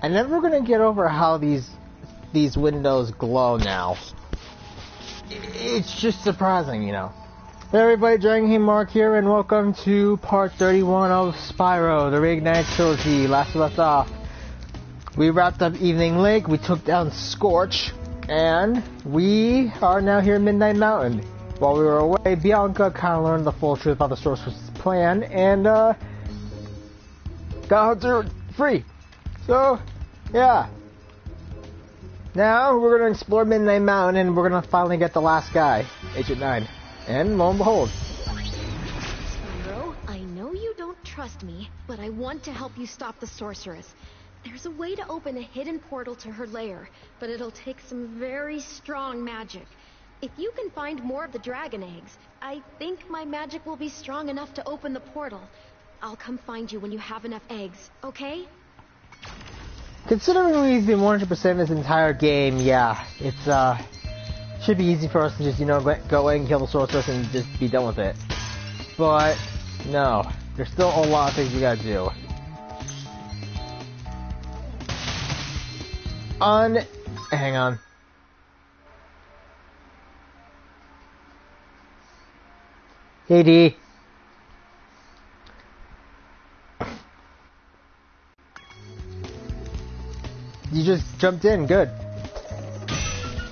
I'm never gonna get over how these windows glow now. It's just surprising, you know. Hey everybody, Dragon King Mark here, and welcome to part 31 of Spyro, the Reignited Trilogy. Last we left off, we wrapped up Evening Lake, we took down Scorch, and we are now here in Midnight Mountain. While we were away, Bianca kind of learned the full truth about the Sorceress's plan, and got her free. So, yeah. Now, we're going to explore Midnight Mountain, and we're going to finally get the last guy, Agent 9. And lo and behold. Spyro, I know you don't trust me, but I want to help you stop the Sorceress. There's a way to open a hidden portal to her lair, but it'll take some very strong magic. If you can find more of the dragon eggs, I think my magic will be strong enough to open the portal. I'll come find you when you have enough eggs, okay? Considering we've been 100% this entire game, yeah, it's, should be easy for us to just, you know, go in, kill the sorceress, and just be done with it. But, no. There's still a lot of things we gotta do. Hang on. Hey, D. You just jumped in, good.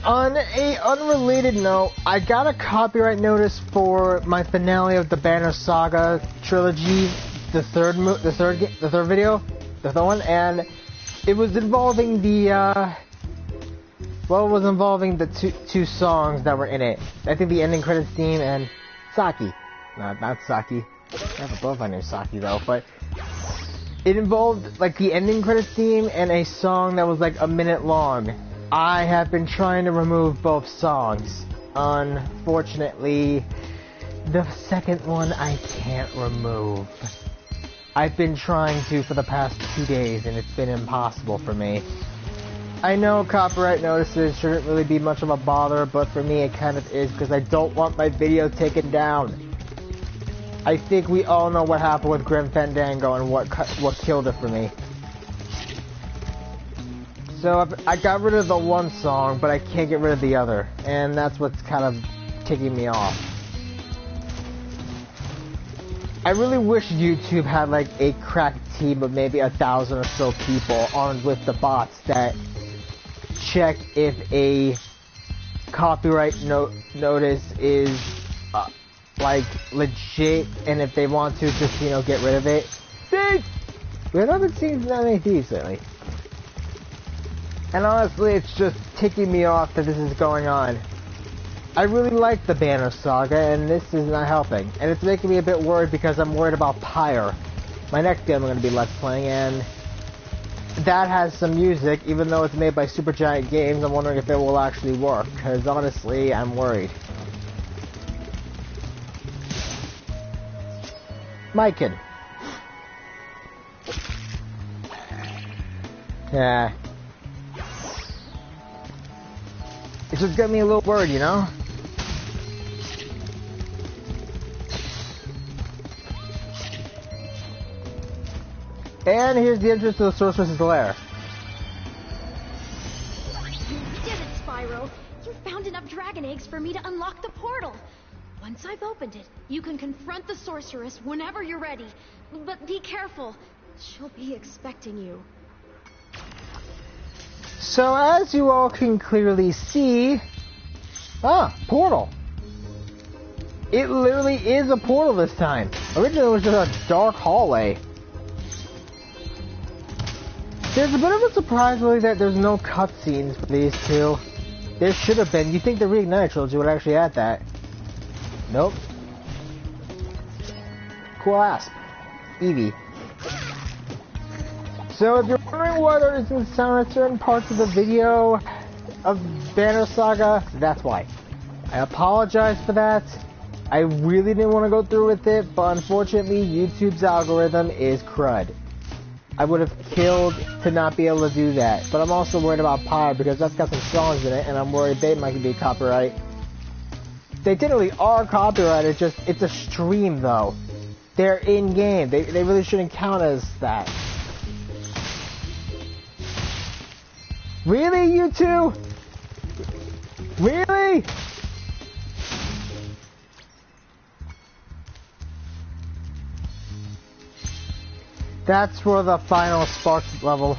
On a unrelated note, I got a copyright notice for my finale of the Banner Saga trilogy, the third video, the third one, and it was involving the two songs that were in it. I think the ending credits theme and Saki. No, not Saki. I have a both named Saki though, but it involved like the ending credits theme and a song that was like a minute long. I have been trying to remove both songs. Unfortunately, the second one I can't remove. I've been trying to for the past 2 days and it's been impossible for me. I know copyright notices shouldn't really be much of a bother, but for me it kind of is because I don't want my video taken down. I think we all know what happened with Grim Fandango and what killed it for me. So I got rid of the one song, but I can't get rid of the other, and that's what's kind of ticking me off. I really wish YouTube had like a crack team of maybe 1,000 or so people armed with the bots that check if a copyright notice is like legit, and if they want to just, you know, get rid of it. Thieves! We haven't seen that many thieves lately. And honestly, it's just ticking me off that this is going on. I really like the Banner Saga, and this is not helping. And it's making me a bit worried because I'm worried about Pyre. My next game I'm going to be Let's Playing, and that has some music, even though it's made by Supergiant Games. I'm wondering if it will actually work, because honestly, I'm worried. Mykin. Yeah. It's just got me a little worried, you know? And here's the entrance to the Sorceress's lair. You did it, Spyro! You found enough dragon eggs for me to unlock the portal! Once I've opened it, you can confront the Sorceress whenever you're ready. But be careful. She'll be expecting you. So as you all can clearly see... portal. It literally is a portal this time. Originally it was just a dark hallway. There's a bit of a surprise really that there's no cutscenes for these two. There should have been. You'd think the Reignited Trilogy would actually add that. Nope. Cool asp. Eevee. So if you're wondering why there isn't sound at certain parts of the video of Banner Saga, that's why. I apologize for that. I really didn't want to go through with it, but unfortunately YouTube's algorithm is crud. I would have killed to not be able to do that. But I'm also worried about Pyre because that's got some songs in it, and I'm worried they might be copyright. They technically are copyrighted, just it's a stream though. They're in game. They really shouldn't count as that. Really, you two? Really? That's for the final Sparks level.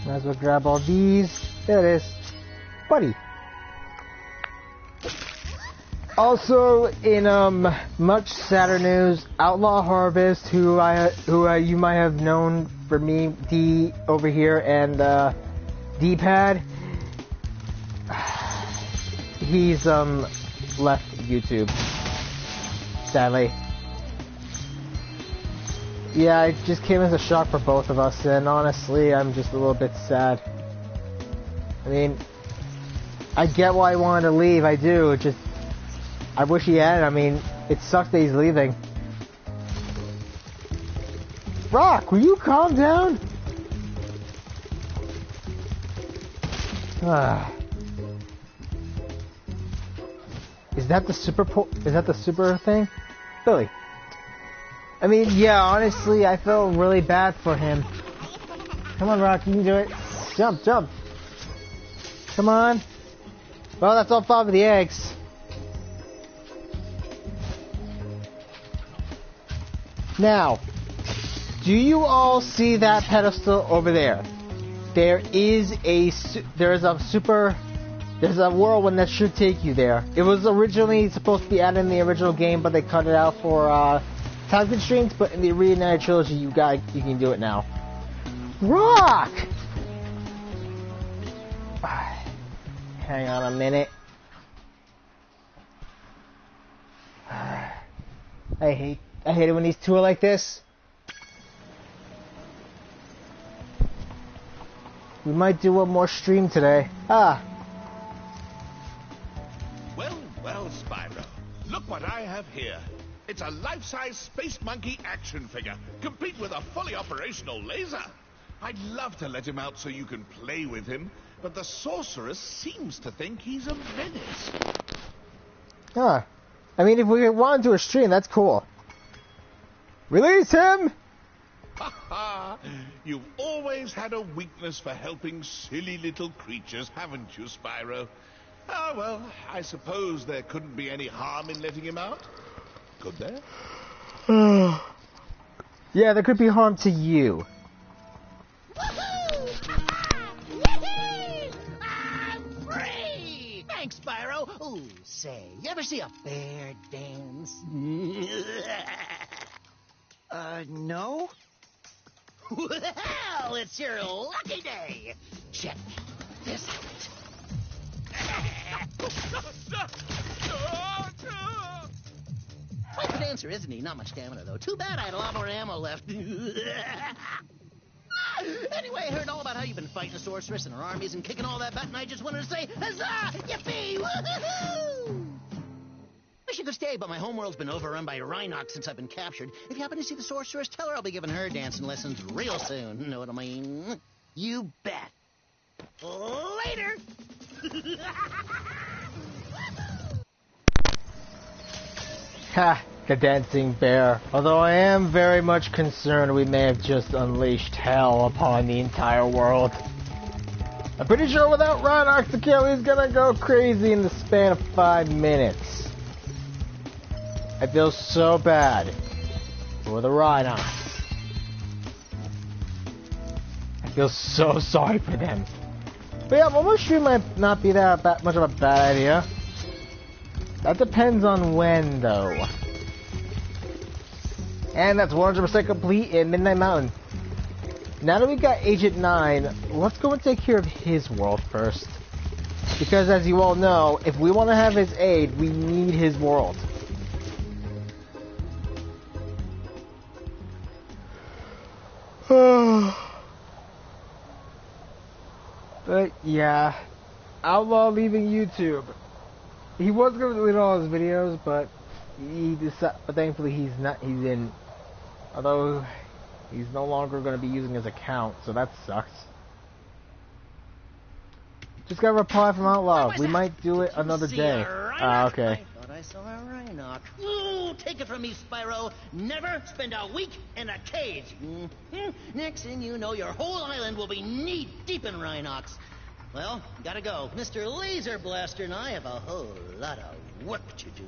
Might as well grab all these. There it is. Buddy. Also, in much sadder news, Outlaw Harvest, who you might have known for me, D over here, and D-Pad, he's left YouTube. Sadly. Yeah, it just came as a shock for both of us, and honestly, I'm just a little bit sad. I mean, I get why he wanted to leave, I do, just, I wish he had. I mean, it sucks that he's leaving. Rock, will you calm down? Is that the super thing? Billy. I mean, yeah, honestly, I felt really bad for him. Come on, Rock, you can do it. Jump, jump. Come on. Well, that's all 5 of the eggs. Now, do you all see that pedestal over there? There's a whirlwind that should take you there. It was originally supposed to be added in the original game, but they cut it out for time constraints. But in the Reignited Trilogy, you can do it now. Rock! Hang on a minute. I hate it when these two are like this. We might do one more stream today. Well, Spyro. Look what I have here. It's a life-size Space Monkey action figure, complete with a fully operational laser. I'd love to let him out so you can play with him, but the sorceress seems to think he's a menace. I mean, if we want to do a stream, that's cool. Release him! Ha! You've always had a weakness for helping silly little creatures, haven't you, Spyro? Ah, well, I suppose there couldn't be any harm in letting him out. Could there? Yeah, there could be harm to you. I'm free! Thanks, Spyro. Ooh, say, you ever see a bear dance? No? Well, it's your lucky day. Check this out. Quite the dancer, isn't he? Not much stamina, though. Too bad I had a lot more ammo left. Anyway, I heard all about how you've been fighting a sorceress and her armies and kicking all that butt, and I just wanted to say, huzzah! Yippee! Woohoo! Wish you could stay, but my homeworld's been overrun by rhynocs since I've been captured. If you happen to see the sorceress, tell her I'll be giving her dancing lessons real soon. Know what I mean? You bet. Later! Ha! The dancing bear. Although I am very much concerned we may have just unleashed hell upon the entire world. I'm pretty sure without rhynocs to kill, he's gonna go crazy in the span of 5 minutes. I feel so bad for the rhynocs. I feel so sorry for them. But yeah, one more stream might not be that much of a bad idea. That depends on when, though. And that's 100% complete in Midnight Mountain. Now that we got Agent 9, let's go and take care of his world first. Because as you all know, if we want to have his aid, we need his world. But yeah, Outlaw leaving YouTube. He was going to delete all his videos, but thankfully he's not. He didn't. Although he's no longer going to be using his account, so that sucks. Just got a reply from Outlaw. We might do it another day. Okay. I saw a rhynoc. Ooh, take it from me, Spyro. Never spend a week in a cage. Next thing you know, your whole island will be knee-deep in rhynocs. Well, gotta go. Mr. Laser Blaster and I have a whole lot of work to do.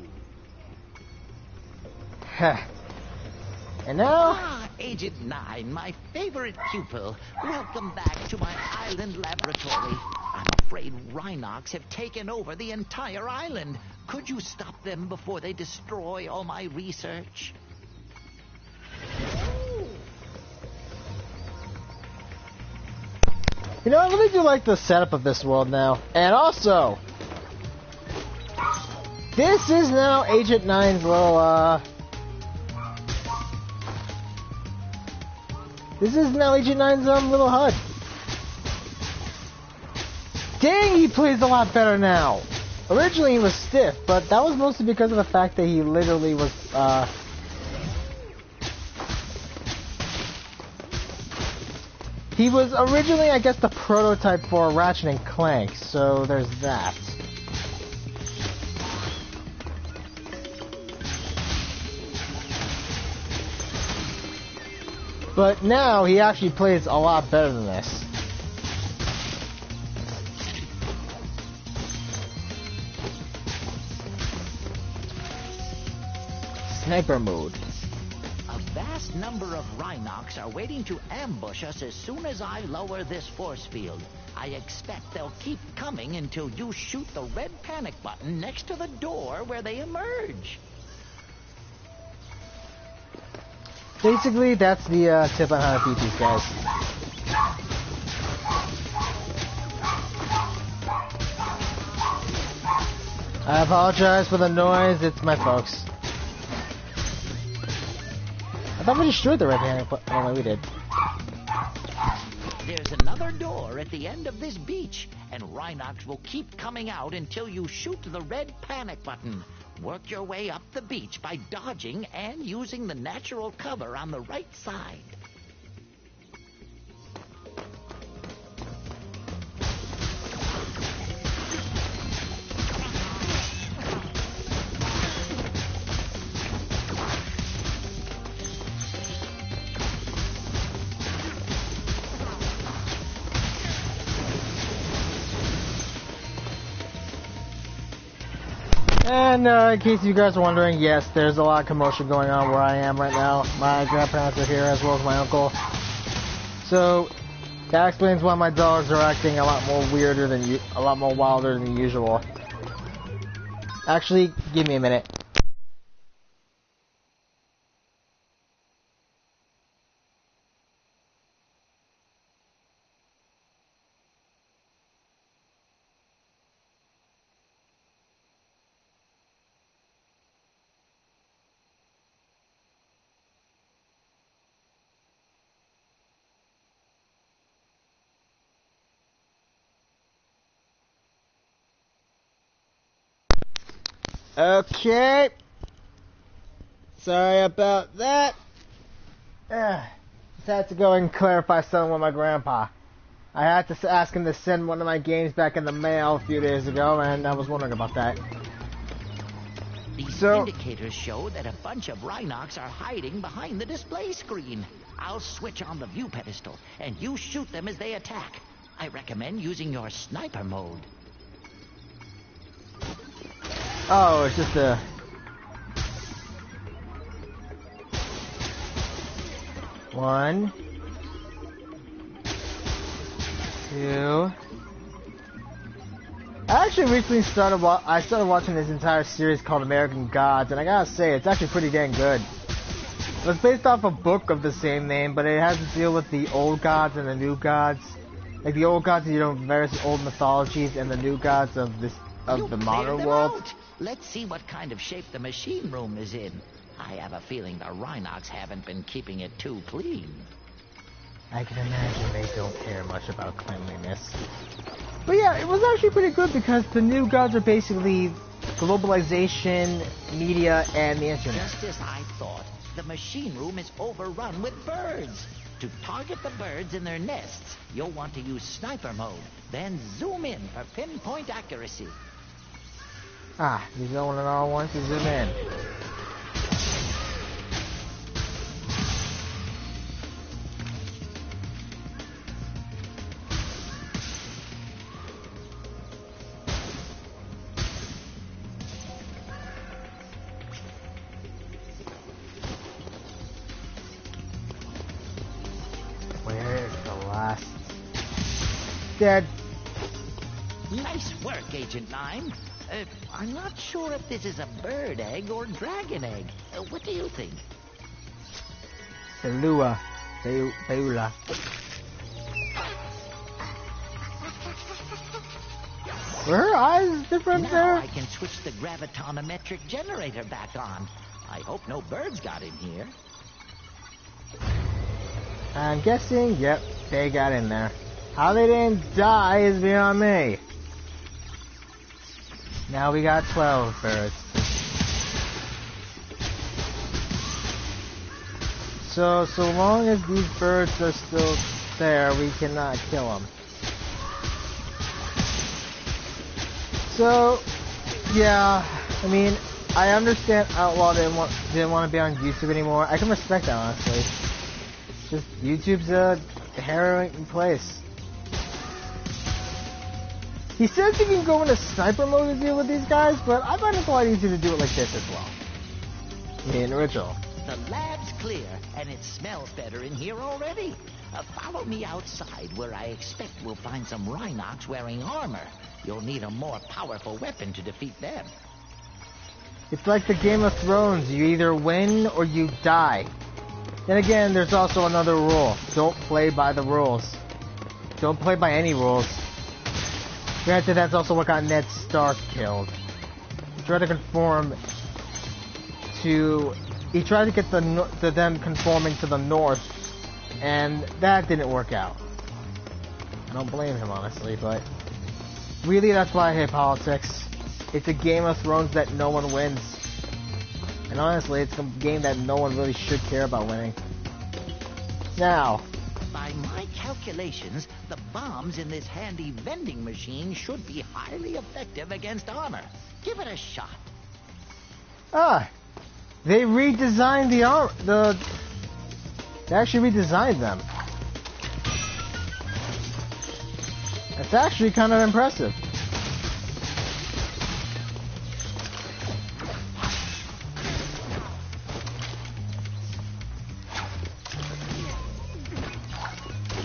And now... Ah, Agent 9, my favorite pupil. Welcome back to my island laboratory. I'm afraid rhynocs have taken over the entire island. Could you stop them before they destroy all my research? You know, I really do like the setup of this world now. And also, this is now Agent 9's little, this is now Agent 9's little HUD. Dang, he plays a lot better now. Originally he was stiff, but that was mostly because of the fact that he literally was, he was originally, I guess, the prototype for Ratchet and Clank, so there's that. But now he actually plays a lot better than this. Sniper mode. A vast number of rhynocs are waiting to ambush us as soon as I lower this force field. I expect they'll keep coming until you shoot the red panic button next to the door where they emerge. Basically, that's the tip on how to beat these guys. I apologize for the noise, it's my folks. I thought we destroyed the red panic button. Oh, no, we did. There's another door at the end of this beach, and rhynocs will keep coming out until you shoot the red panic button. Work your way up the beach by dodging and using the natural cover on the right side. And in case you guys are wondering, yes, there's a lot of commotion going on where I am right now. My grandparents are here as well as my uncle. So that explains why my dogs are acting a lot more weirder than a lot more wilder than usual. Actually, give me a minute. Okay. Sorry about that. Just had to go and clarify something with my grandpa. I had to ask him to send one of my games back in the mail a few days ago, and I was wondering about that. These indicators show that a bunch of rhynocs are hiding behind the display screen. I'll switch on the view pedestal, and you shoot them as they attack. I recommend using your sniper mode. Oh, it's just a... One. Two. I actually recently started watching this entire series called American Gods, and I gotta say, it's actually pretty dang good. It was based off a book of the same name, but it has to deal with the old gods and the new gods. Like the old gods, various old mythologies, and the new gods of the modern world. Let's see what kind of shape the machine room is in. I have a feeling the rhynocs haven't been keeping it too clean. I can imagine they don't care much about cleanliness. But yeah, it was actually pretty good because the new gods are basically globalization, media, and the internet. Just as I thought, the machine room is overrun with birds. To target the birds in their nests, you'll want to use sniper mode, then zoom in for pinpoint accuracy. Ah, you zoom in all once, you zoom in. Where's the last? Dead. Nice work, Agent 9. I'm not sure if this is a bird egg or dragon egg. What do you think? Belua. Beula. Were her eyes different Now there? I can switch the gravitonometric generator back on. I hope no birds got in here. I'm guessing, yep, they got in there. How they didn't die is beyond me. Now we got 12 birds. So long as these birds are still there, we cannot kill them. So, yeah, I mean, I understand Outlaw didn't want to be on YouTube anymore. I can respect that, honestly. Just YouTube's a harrowing place. He says he can go into sniper mode to deal with these guys, but I find it a lot easier to do it like this as well. In original. The lab's clear, and it smells better in here already. Follow me outside, where I expect we'll find some rhynocs wearing armor. You'll need a more powerful weapon to defeat them. It's like the Game of Thrones. You either win or you die. Then again, there's also another rule. Don't play by the rules. Don't play by any rules. Granted, that's also what got Ned Stark killed. He tried to conform to... He tried to get them conforming to the North, and that didn't work out. I don't blame him, honestly, but... Really, that's why I hate politics. It's a Game of Thrones that no one wins. And honestly, it's a game that no one really should care about winning. Now... By my calculations, the bombs in this handy vending machine should be highly effective against armor. Give it a shot. Ah! They redesigned the armor... They actually redesigned them. That's actually kind of impressive.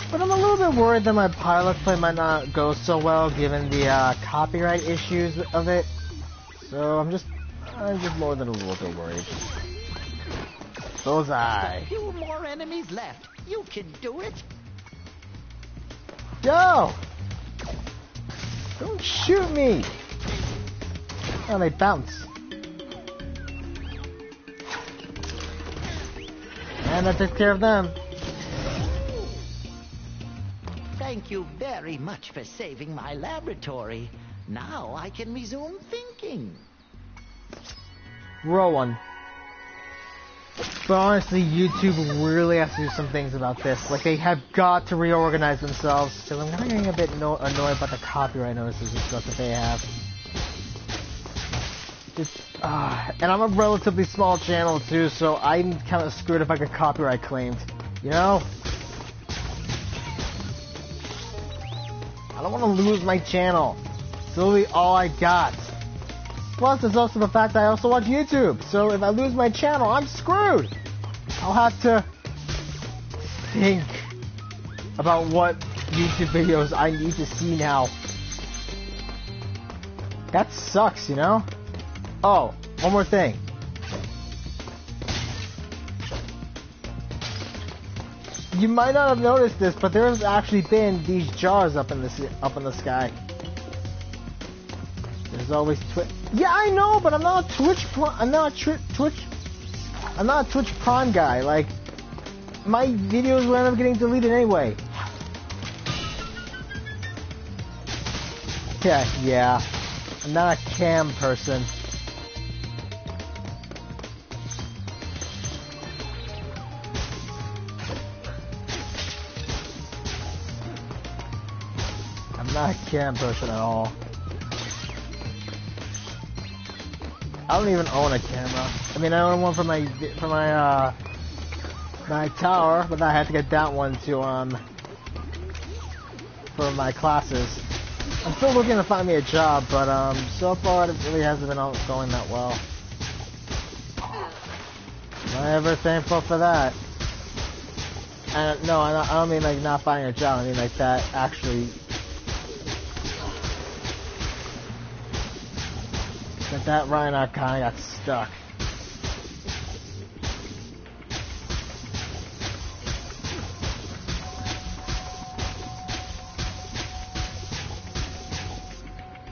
But I'm a little bit worried that my pilot play might not go so well given the copyright issues of it. So I'm just more than a little bit worried. Bullseye. A few more enemies left. You can do it. Go! Don't shoot me! Oh, they bounce. And I took care of them. Thank you very much for saving my laboratory. Now I can resume thinking. Roll one. But honestly, YouTube really has to do some things about this. Like, they have got to reorganize themselves. Because I'm kind of getting a bit annoyed about the copyright notices and stuff that they have. Just, and I'm a relatively small channel too, so I'm kind of screwed if I get copyright claimed. You know? I don't want to lose my channel. It's literally all I got. Plus, there's also the fact that I also watch YouTube. So if I lose my channel, I'm screwed. I'll have to think about what YouTube videos I need to see now. That sucks, you know? Oh, one more thing. You might not have noticed this, but there's actually been these jars up in the sky. There's always Twitch. Yeah, I know, but I'm not a Twitch. I'm not a Twitch Prime guy. Like, my videos will end up getting deleted anyway. Yeah. I'm not a cam person. I'm not a cam person at all. I don't even own a camera. I mean, I own one for my my tower, but I had to get that one to for my classes. I'm still looking to find me a job, but so far it really hasn't been going that well. Am I ever thankful for that? And no, I don't mean like not finding a job. I mean like that actually. That rhynoc kind of got stuck.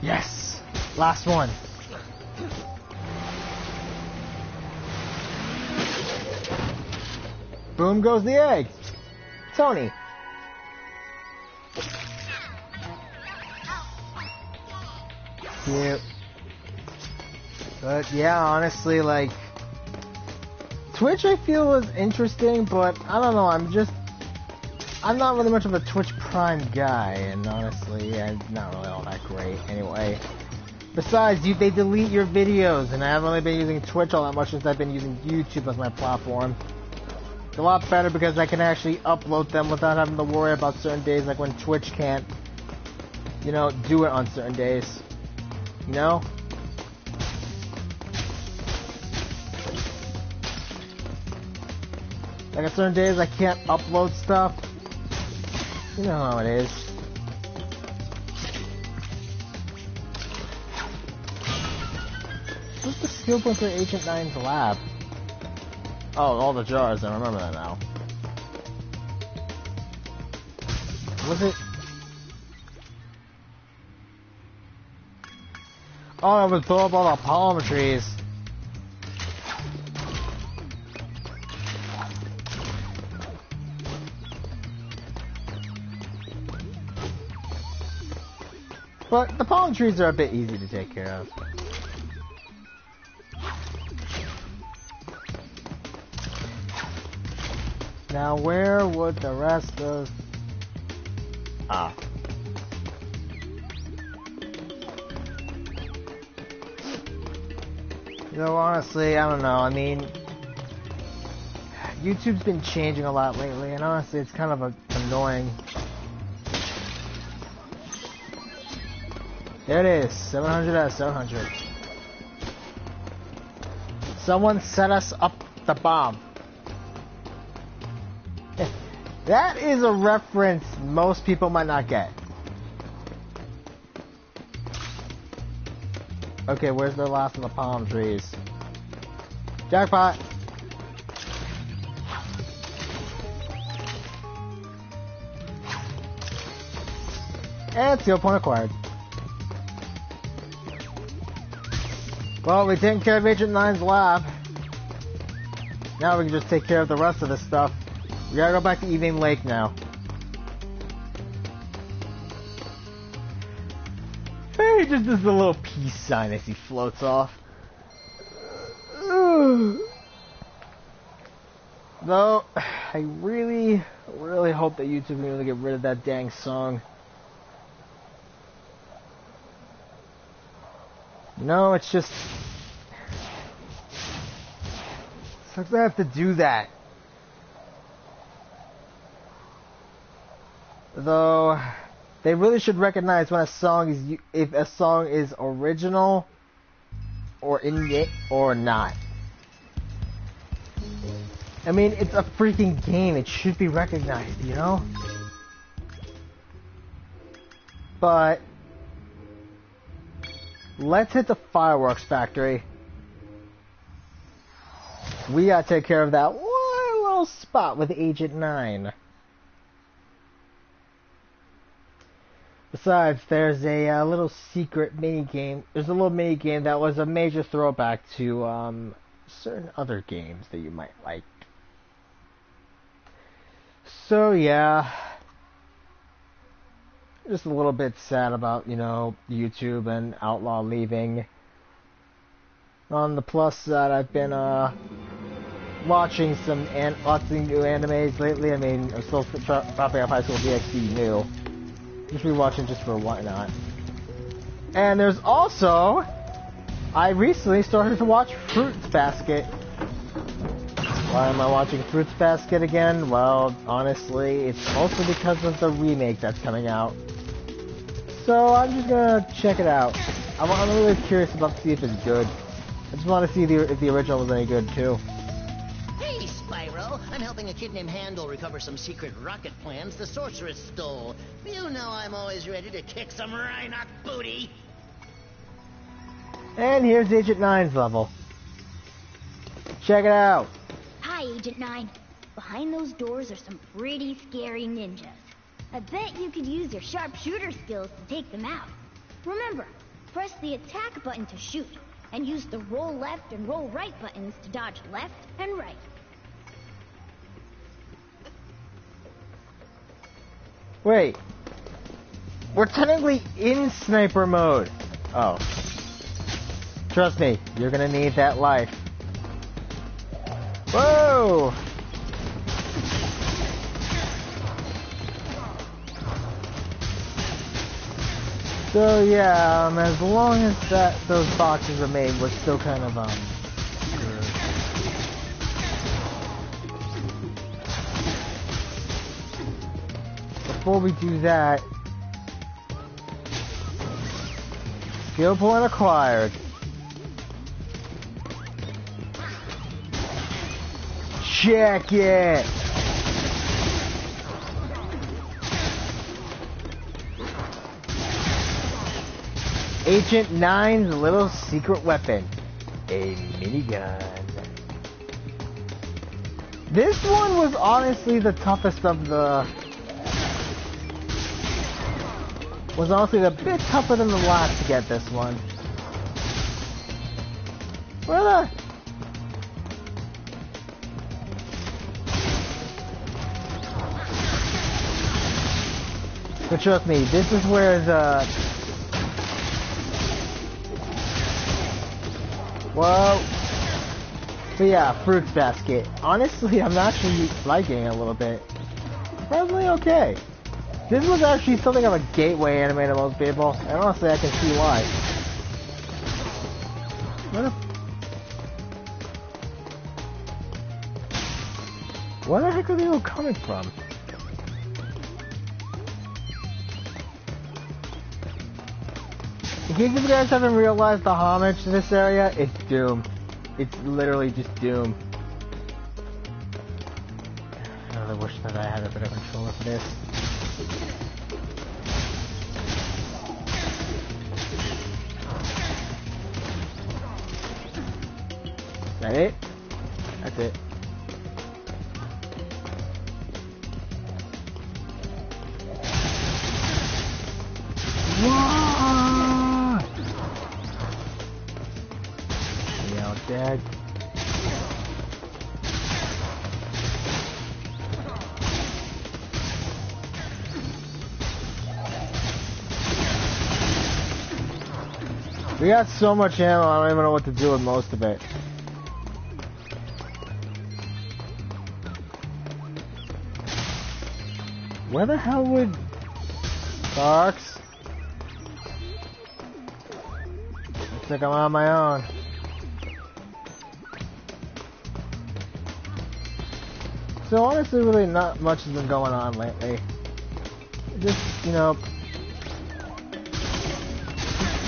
Yes! Last one. Boom goes the egg. Tony. Cute. But yeah, honestly, like, Twitch I feel was interesting, but I don't know, I'm not really much of a Twitch Prime guy, and honestly, I'm not really all that great anyway. Besides, they delete your videos, and I haven't really been using Twitch all that much since I've been using YouTube as my platform. It's a lot better because I can actually upload them without having to worry about certain days, like when Twitch can't, you know, do it on certain days. You know? Like on certain days I can't upload stuff. You know how it is. What's the skill point for Agent 9's lab? Oh, all the jars, I remember that now. Was it? Oh, it was blow up all the palm trees. But the palm trees are a bit easy to take care of. Now where would the rest of... Ah. You know, honestly, I don't know. I mean, YouTube's been changing a lot lately, and honestly, it's kind of annoying. There it is, 700 out of 700. Someone set us up the bomb. That is a reference most people might not get. Okay, where's the last of the palm trees? Jackpot! And skill point acquired. Well, we taken care of Agent 9's lab. Now we can just take care of the rest of this stuff. We gotta go back to Evening Lake now. He just does a little peace sign as he floats off. Though, I really hope that YouTube can really get rid of that dang song. No, it's just... sucks I have to do that. Though, they really should recognize when a song is... if a song is original, or in it, or not. I mean, it's a freaking game. It should be recognized, you know? But... let's hit the fireworks factory. We gotta take care of that one little spot with Agent 9. Besides, there's a little secret mini-game. There's a little mini-game that was a major throwback to certain other games that you might like. So yeah, just a little bit sad about, you know, YouTube and Outlaw leaving. On the plus side, I've been watching lots of new animes lately. I mean, I'm still propping up High School DxD new. Just rewatching just for why not. And there's also I recently started to watch Fruits Basket. Why am I watching Fruits Basket again? Well, honestly, it's mostly because of the remake that's coming out. So I'm just gonna check it out. I'm really curious about to see if it's good. I just want to see if the original was any good too. Hey, Spyro. I'm helping a kid named Handel recover some secret rocket plans the sorceress stole. You know I'm always ready to kick some rhynoc booty. And here's Agent 9's level. Check it out. Hi, Agent 9. Behind those doors are some pretty scary ninjas. I bet you could use your sharpshooter skills to take them out. Remember, press the attack button to shoot, and use the roll left and roll right buttons to dodge left and right. Wait. We're technically in sniper mode. Oh. Trust me, you're gonna need that life. Whoa! So yeah, as long as those boxes remain, we're still kind of screwed. Before we do that, skill point acquired. Check it! Agent 9's little secret weapon. A minigun. This one was honestly the toughest of the... Was honestly a bit tougher than the last to get this one. Where the... But trust me, this is where the... Whoa. But yeah, Fruits Basket. Honestly, I'm actually liking it a little bit. Surprisingly okay. This was actually something of a gateway anime to most people, and honestly I can see why. Where the heck are they all coming from? In case you guys haven't realized the homage to this area, it's Doom. It's literally just Doom. I really wish that I had a bit of control of this. Is that it? That's it. Dead. We got so much ammo, I don't even know what to do with most of it. Where the hell would... Sparks? Looks like I'm on my own. So honestly, really not much has been going on lately. Just, you know,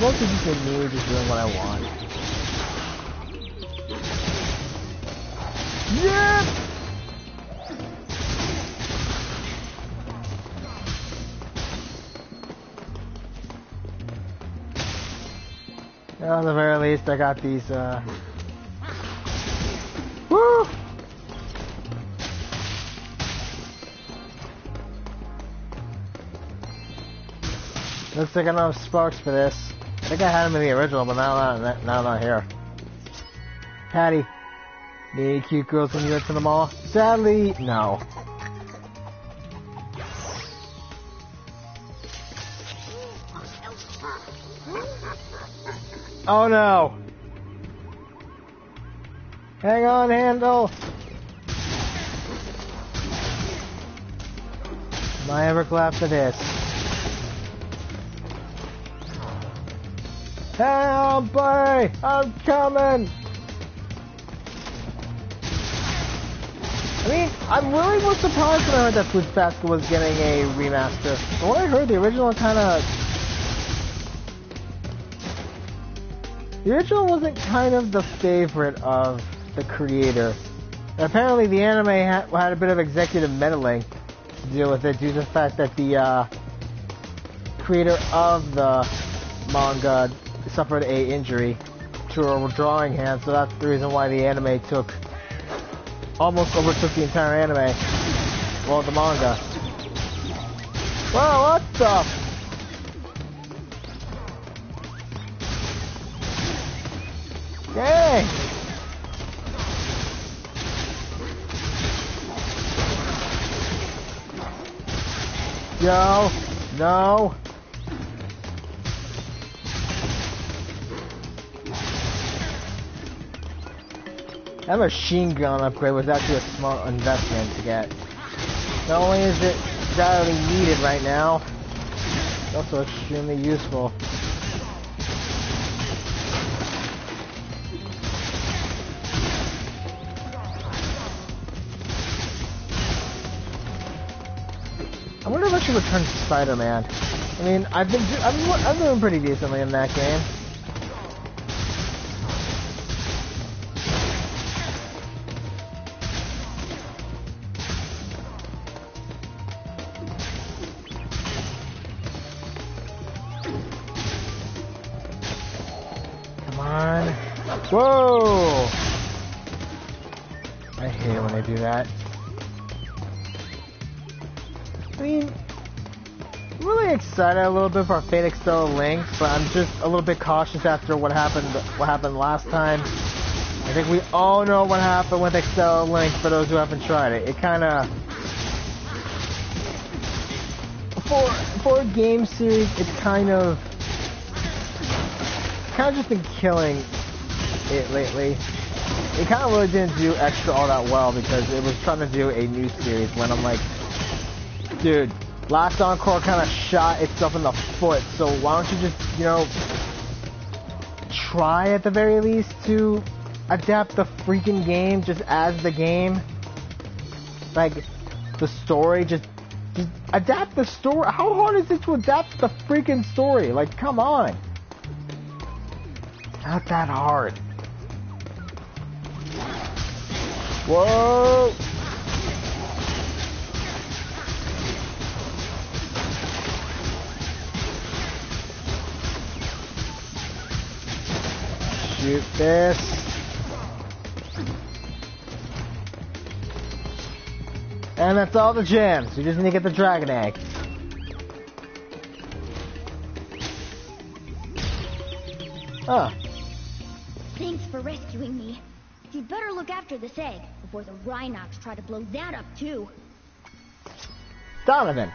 mostly just me just doing what I want. Yeah! Well, at the very least, I got these, Woo! Looks like I don't have sparks for this. I think I had them in the original, but now not here. Patty, need cute girls when you went to the mall? Sadly, no. Oh no! Hang on, Handel! Am I ever glad for this? Help, boy! I'm coming! I mean, I really was surprised when I heard that Fruits Basket was getting a remaster. From what I heard, the original wasn't kind of the favorite of the creator. And apparently the anime had a bit of executive meddling to deal with it due to the fact that the creator of the manga suffered a injury to her drawing hand, so that's the reason why the anime almost overtook the entire anime. Well, the manga. Whoa, what the? Dang! Yo, no. That machine gun upgrade was actually a smart investment to get. Not only is it badly needed right now, it's also extremely useful. I wonder if I should return to Spider-Man. I mean, I'm doing pretty decently in that game. Whoa! I hate it when they do that. I mean, I'm really excited a little bit for Phoenix Stellar Link, but I'm just a little bit cautious after what happened last time. I think we all know what happened with Stellar Link for those who haven't tried it. It kinda... For a game series, it's kind of just been killing it lately. It kind of really didn't do extra all that well because it was trying to do a new series when I'm like, dude, Last Encore kind of shot itself in the foot, so why don't you just, you know, try at the very least to adapt the freaking game just as the game? Like, the story, just adapt the story. How hard is it to adapt the freaking story? Like, come on. Not that hard. Whoa! Shoot this. And that's all the gems. You just need to get the dragon egg. Huh. Thanks for rescuing me. You'd better look after this egg before the rhynocs try to blow that up too. Donovan.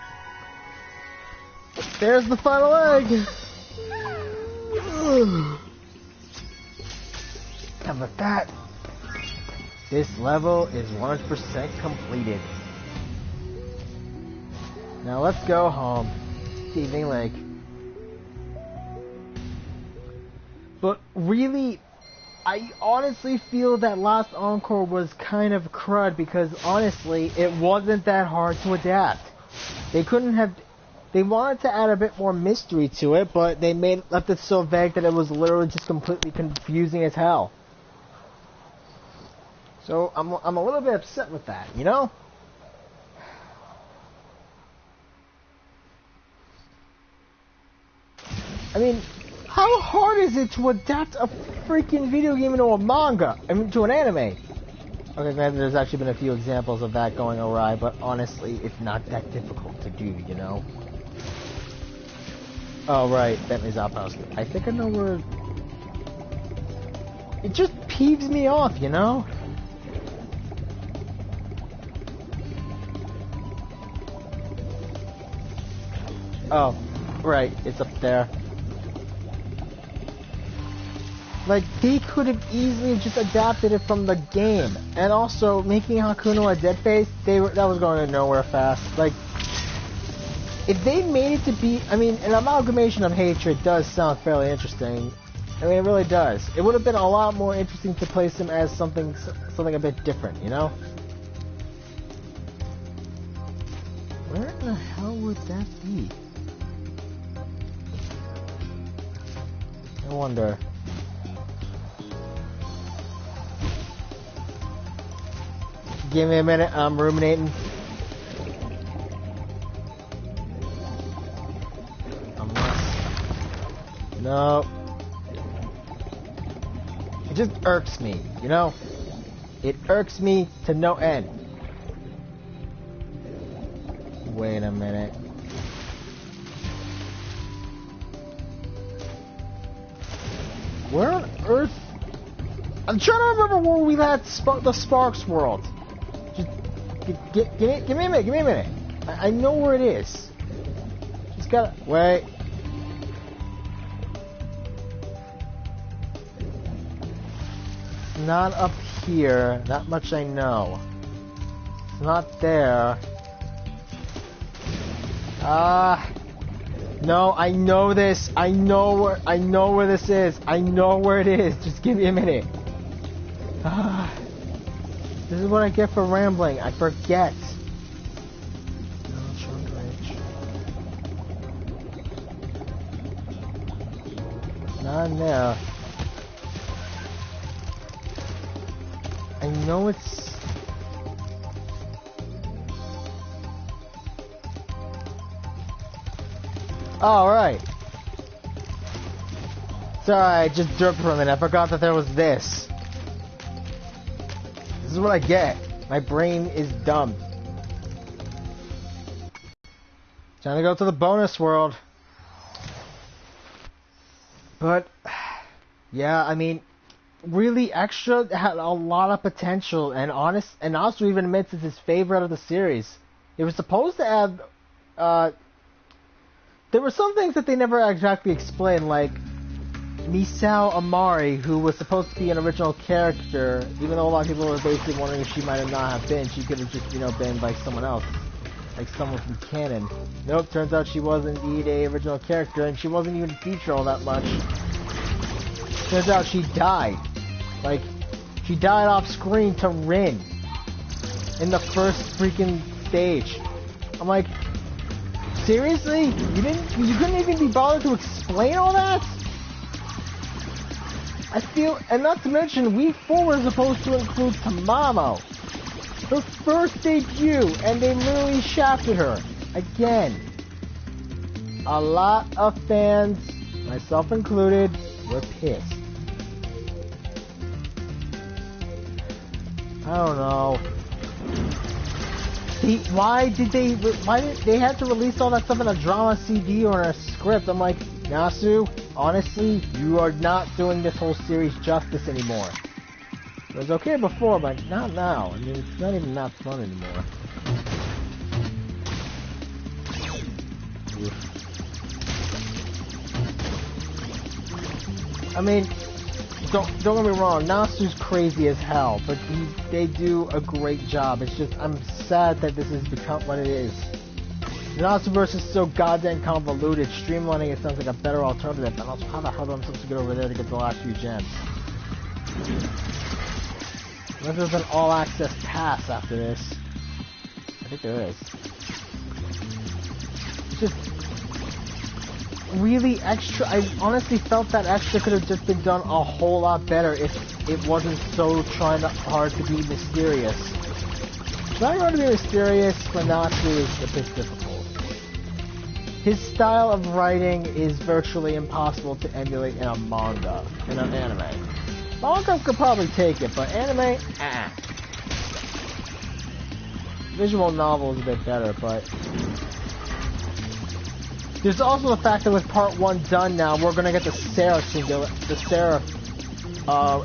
There's the final egg. And with that, this level is 100% completed. Now let's go home. Evening Lake. But really, I honestly feel that Last Encore was kind of crud because honestly, it wasn't that hard to adapt. They wanted to add a bit more mystery to it, but they left it so vague that it was literally just completely confusing as hell. So I'm a little bit upset with that, you know? I mean, how hard is it to adapt a freaking video game into a manga? I mean, to an anime? Okay, granted, there's actually been a few examples of that going awry, but honestly, it's not that difficult to do, you know? Oh, right, Bentley's Outpost. I think I know where... It just peeves me off, you know? Oh, right, it's up there. Like, they could have easily just adapted it from the game. And also, making Hakuno a dead face, that was going nowhere fast. Like, if they made it to be, I mean, an amalgamation of hatred does sound fairly interesting. I mean, it really does. It would have been a lot more interesting to place him as something a bit different, you know? Where in the hell would that be? I wonder. Give me a minute, I'm ruminating. No. It just irks me, you know? It irks me to no end. Wait a minute. Where on earth? I'm trying to remember where we had the Sparks world. Just give me a minute. I know where it is. Just gotta wait. Not up here. That much I know. It's not there. No, I know this. I know where this is. I know where it is. Just give me a minute. This is what I get for rambling. I forget. Not in there. I know it's... Oh, right. Sorry, I just derped for a minute. I forgot that there was this. This is what I get. My brain is dumb. Time to go to the bonus world. But, yeah, I mean... Really, Extra had a lot of potential, and also even admits it's his favorite of the series. It was supposed to have, there were some things that they never exactly explained, like Misao Amari, who was supposed to be an original character, even though a lot of people were basically wondering if she might have not have been. She could have just, you know, been like someone else, like someone from canon. Nope, turns out she was indeed a original character, and she wasn't even featured all that much. Turns out she died. Like, she died off screen to Rin in the first freaking stage. I'm like, seriously? You couldn't even be bothered to explain all that? I feel, and not to mention, Week 4 was supposed to include Tamamo. Her first debut, and they literally shafted her. Again. A lot of fans, myself included, were pissed. I don't know. Why did they have to release all that stuff in a drama CD or in a script? I'm like, Nasu, honestly, you are not doing this whole series justice anymore. It was okay before, but not now. I mean, it's not even that fun anymore. I mean, don't get me wrong, Nasu's crazy as hell, but they do a great job. It's just, I'm sad that this has become what it is. The Nasuverse is so goddamn convoluted, streamlining it sounds like a better alternative, and also how the hell am I supposed to get over there to get the last few gems? Unless there's an all-access pass after this. I think there is. It's just... really Extra, I honestly felt that Extra could have just been done a whole lot better if it wasn't so hard to be mysterious. Trying hard to be mysterious for Natsu is a bit difficult. His style of writing is virtually impossible to emulate in a manga, in an anime. Manga could probably take it, but anime, Visual novel is a bit better, but... There's also the fact that with part 1 done now, we're gonna get the Seraph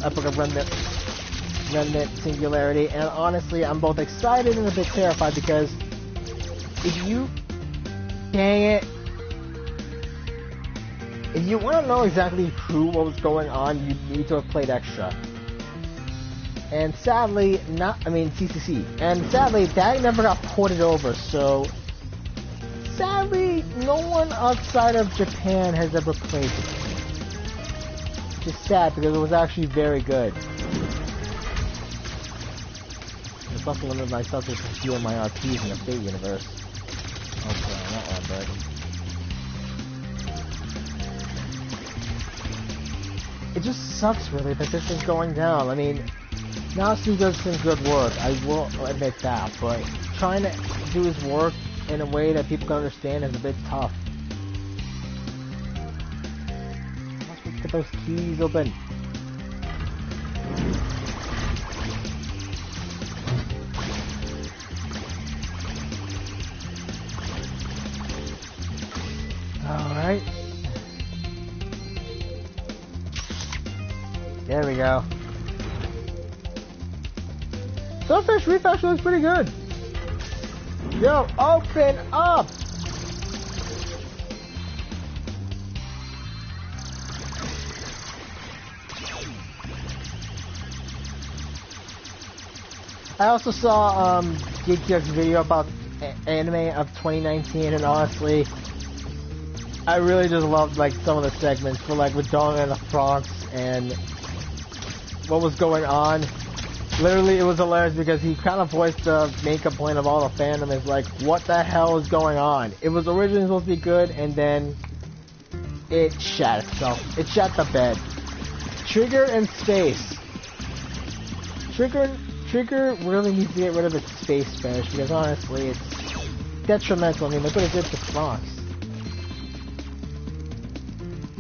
Epic of Remnant Singularity, and honestly, I'm both excited and a bit terrified because dang it, if you want to know exactly what was going on, you need to have played Extra. And sadly, CCC, and sadly, that never got ported over, so... Sadly, no one outside of Japan has ever played this game. which is sad because it was actually very good. It's also limited myself to steal my RPs in the Fate universe. Okay, not one, but... It just sucks, really, that this is going down. I mean, Nasu does some good work, I will admit that, but trying to do his work in a way that people can understand is a bit tough. Let's get those keys open. Alright. There we go. Sunfish Reef actually looks pretty good. Yo, open up! I also saw Geeky's video about anime of 2019, and honestly, I really just loved like some of the segments for like with Dawn and the Bronx and what was going on. Literally, it was hilarious because he kind of voiced the main complaint of all the fandom is like, what the hell is going on? It was originally supposed to be good, and then it shat itself. It shat the bed. Trigger and space. Trigger really needs to get rid of its space fetish because honestly, it's detrimental. I mean, look what it did to Bronx.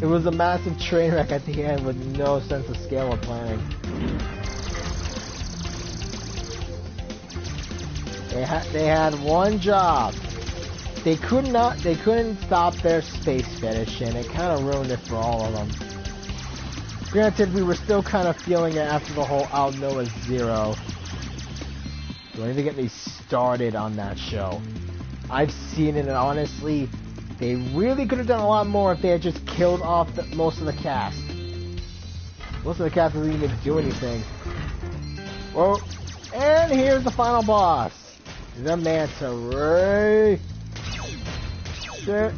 It was a massive train wreck at the end with no sense of scale or planning. They had one job. They couldn't stop their space fetish, and it kind of ruined it for all of them. Granted, we were still kind of feeling it after the whole Out Noah Zero. Don't even get me started on that show. I've seen it, and honestly, they really could have done a lot more if they had just killed off most of the cast. Most of the cast doesn't even do anything. Well, and here's the final boss. The Manta Ray. Shit.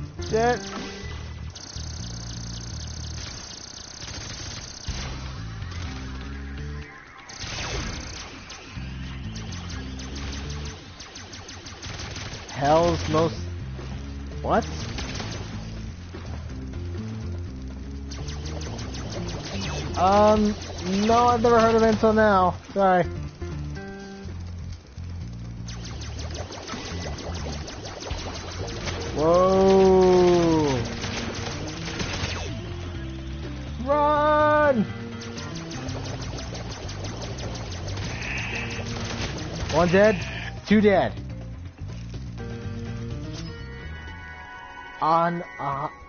Hell's most... What? No, I've never heard of it until now. Sorry. Whoa! Run! One dead, two dead.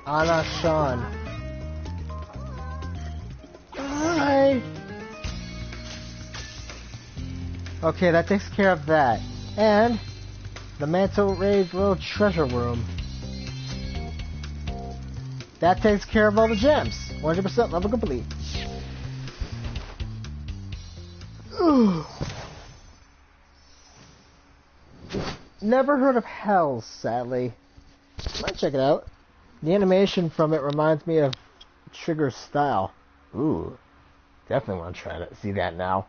Anashan. Hi. Okay, that takes care of that. And the Manta Ray's little treasure room. That takes care of all the gems. 100% level complete. Ooh. Never heard of Hell, sadly. Might check it out. The animation from it reminds me of Trigger's style. Ooh. Definitely want to try to see that now.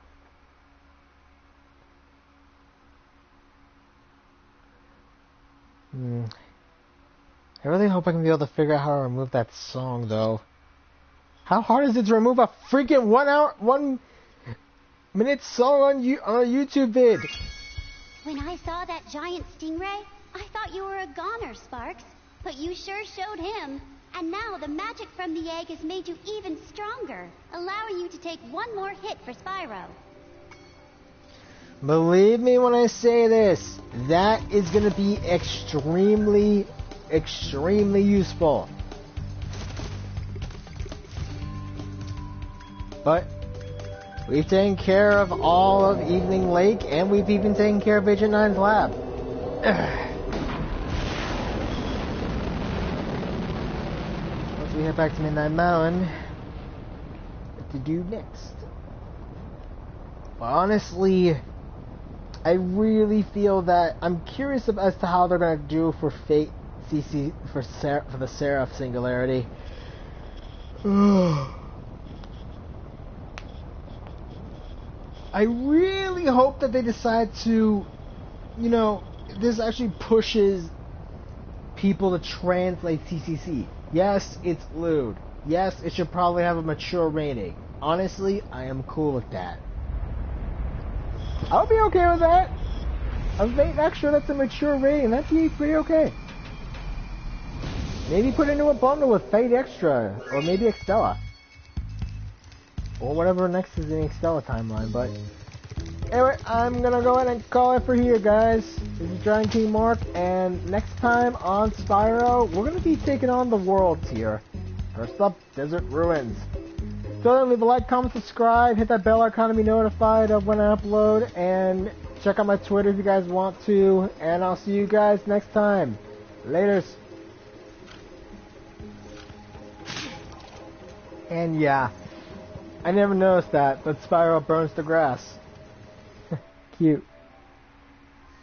I really hope I can be able to figure out how to remove that song, though. How hard is it to remove a freaking 1 minute song on a YouTube vid? When I saw that giant stingray, I thought you were a goner, Sparks. But you sure showed him. And now the magic from the egg has made you even stronger, allowing you to take one more hit for Spyro. Believe me when I say this, that is going to be extremely useful. But we've taken care of all of Evening Lake, and we've even taken care of Agent 9's lab. Once we head back to Midnight Mountain, what to do next? But honestly, I really feel that I'm curious as to how they're gonna do for Fate CC for the Seraph Singularity. I really hope that they decide to, you know, this actually pushes people to translate CCC. Yes, it's lewd. Yes, it should probably have a mature rating. Honestly, I am cool with that. I'll be okay with that. A Fate Extra that's a mature rating, that'd be pretty okay. Maybe put into a bundle with Fate Extra, or maybe Extella. Or whatever next is in the Extella timeline, but... Anyway, I'm gonna go ahead and call it for here, guys. This is Giant King Mark, and next time on Spyro, we're gonna be taking on the world tier. First up, Desert Ruins. So then, leave a like, comment, subscribe, hit that bell icon to be notified of when I upload, and check out my Twitter if you guys want to, and I'll see you guys next time. Laters. And yeah, I never noticed that, but Spyro burns the grass. Cute.